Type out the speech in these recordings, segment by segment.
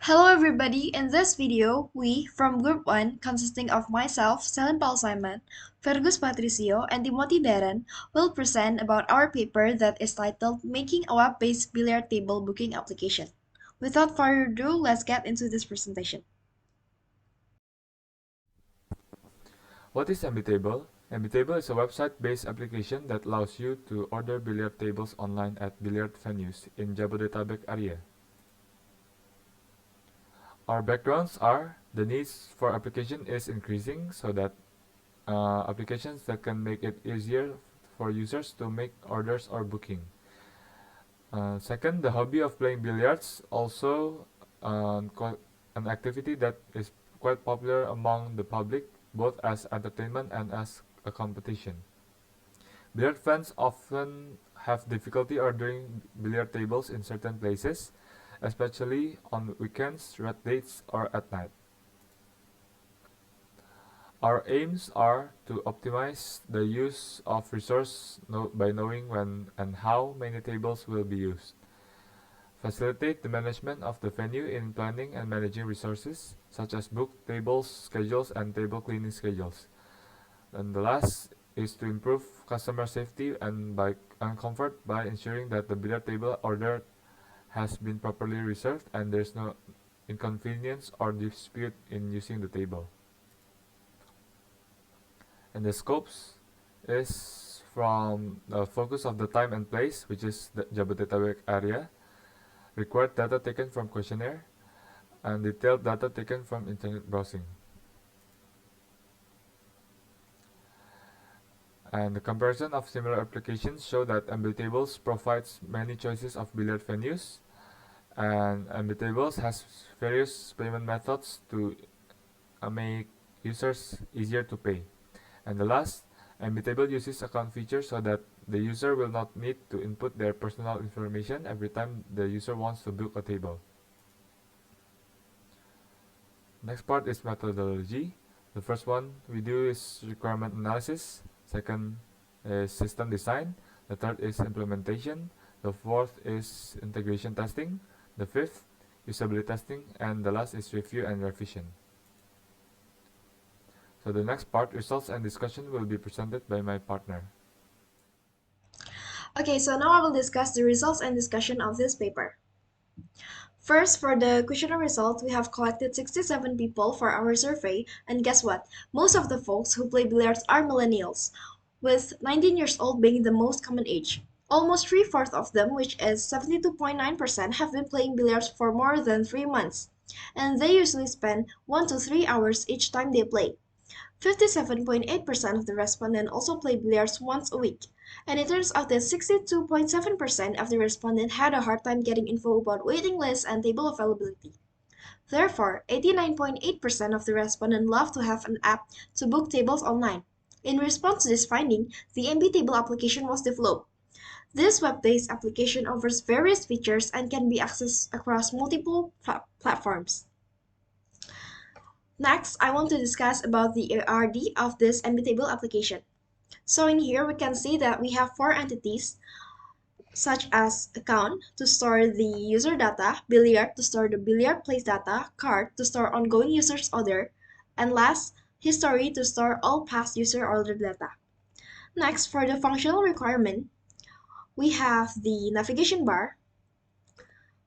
Hello everybody, in this video, we, from Group 1, consisting of myself, Celine Paulsaeman, Fergus Patricio, and Timothy Darren, will present about our paper that is titled Making a Web-Based Billiard Table Booking Application. Without further ado, let's get into this presentation. What is MBTable? MBTable is a website-based application that allows you to order billiard tables online at billiard venues in Jabodetabek area. Our backgrounds are the needs for application is increasing, so that applications that can make it easier for users to make orders or booking. Second, the hobby of playing billiards, also an activity that is quite popular among the public, both as entertainment and as a competition. Billiard fans often have difficulty ordering billiard tables in certain places, especially on weekends, red dates, or at night. Our aims are to optimize the use of resource by knowing when and how many tables will be used, facilitate the management of the venue in planning and managing resources, such as book tables schedules and table cleaning schedules. And the last is to improve customer safety and comfort by ensuring that the billiard table ordered has been properly reserved and there is no inconvenience or dispute in using the table. And the scopes is from the focus of the time and place, which is the Jabodetabek area, required data taken from questionnaire, and detailed data taken from internet browsing. And the comparison of similar applications show that MBTables provides many choices of billiard venues, and MBTables has various payment methods to make users easier to pay. And the last, MBTable uses account feature so that the user will not need to input their personal information every time the user wants to book a table. Next part is methodology. The first one we do is requirement analysis. Second is system design. The third is implementation. The fourth is integration testing. The fifth, usability testing. And the last is review and revision. So the next part, results and discussion, will be presented by my partner. Okay, so now I will discuss the results and discussion of this paper. First, for the questionnaire results, we have collected 67 people for our survey, and guess what? Most of the folks who play billiards are millennials, with 19 years old being the most common age. Almost three-fourths of them, which is 72.9%, have been playing billiards for more than 3 months, and they usually spend 1 to 3 hours each time they play. 57.8% of the respondents also play billiards once a week, and it turns out that 62.7% of the respondents had a hard time getting info about waiting lists and table availability. Therefore, 89.8% of the respondents love to have an app to book tables online. In response to this finding, the MB Table application was developed. This web-based application offers various features and can be accessed across multiple platforms. Next, I want to discuss about the ARD of this MBTable application. So in here, we can see that we have 4 entities, such as account to store the user data, billiard to store the billiard place data, card to store ongoing users order, and last, history to store all past user order data. Next, for the functional requirement, we have the navigation bar,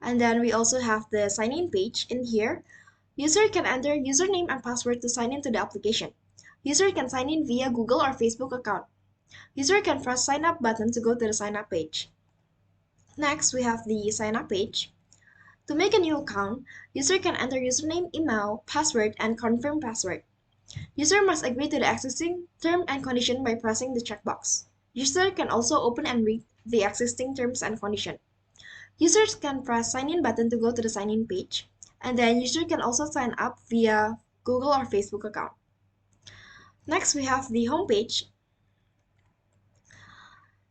and then we also have the sign-in page. In here, user can enter username and password to sign into the application. User can sign in via Google or Facebook account. User can press sign up button to go to the sign up page. Next, we have the sign up page. To make a new account, user can enter username, email, password, and confirm password. User must agree to the existing term and condition by pressing the checkbox. User can also open and read the existing terms and condition. Users can press sign in button to go to the sign in page, and then user can also sign up via Google or Facebook account. Next, we have the home page.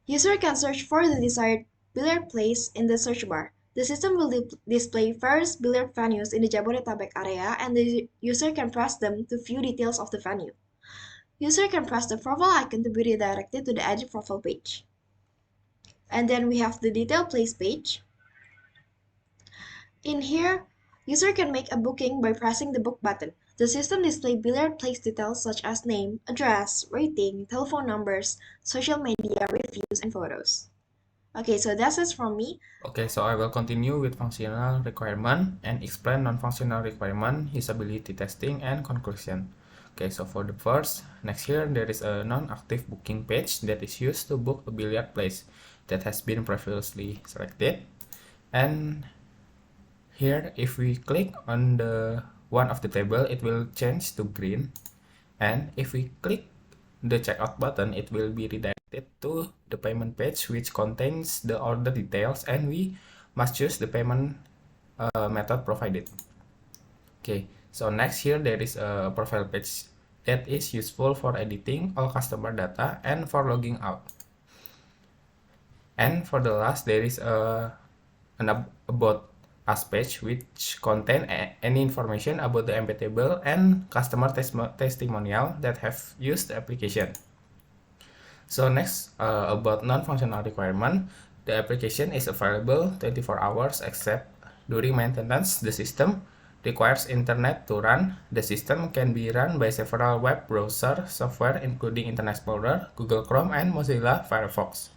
User can search for the desired billiard place in the search bar. The system will display various billiard venues in the Jabodetabek area, and the user can press them to view details of the venue. User can press the profile icon to be redirected to the edit profile page. And then we have the detail place page. In here, User can make a booking by pressing the book button. The system displays billiard place details such as name, address, rating, telephone numbers, social media, reviews, and photos. Okay, so that's it from me. Okay, so I will continue with functional requirement and explain non-functional requirement, usability testing, and conclusion. Okay, so for the first, next here there is a non-active booking page that is used to book a billiard place that has been previously selected. And here, if we click on the one of the table, it will change to green. And if we click the checkout button, it will be redirected to the payment page, which contains the order details, and we must choose the payment method provided. Okay, so next here there is a profile page that is useful for editing all customer data and for logging out. And for the last, there is an about us page which contain any information about the MP table and customer testimonial that have used the application. So next, about non-functional requirement, the application is available 24 hours except during maintenance. The system requires internet to run. The system can be run by several web browser software including Internet Explorer, Google Chrome, and Mozilla Firefox.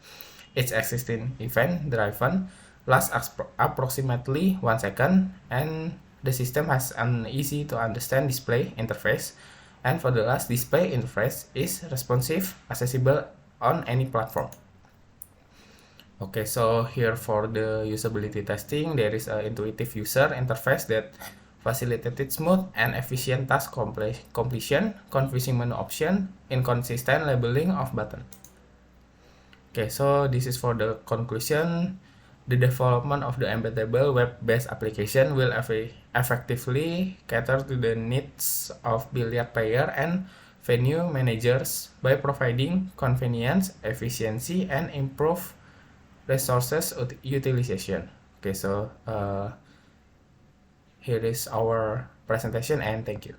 Each existing event driven lasts approximately 1 second, and the system has an easy to understand display interface. And for the last, display interface is responsive, accessible on any platform. Okay, so here for the usability testing, there is an intuitive user interface that facilitated smooth and efficient task completion, confusing menu option, inconsistent labeling of button. Okay, so this is for the conclusion. The development of the embeddable web-based application will effectively cater to the needs of billiard player and venue managers by providing convenience, efficiency, and improve resources utilization. Okay, so here is our presentation, and thank you.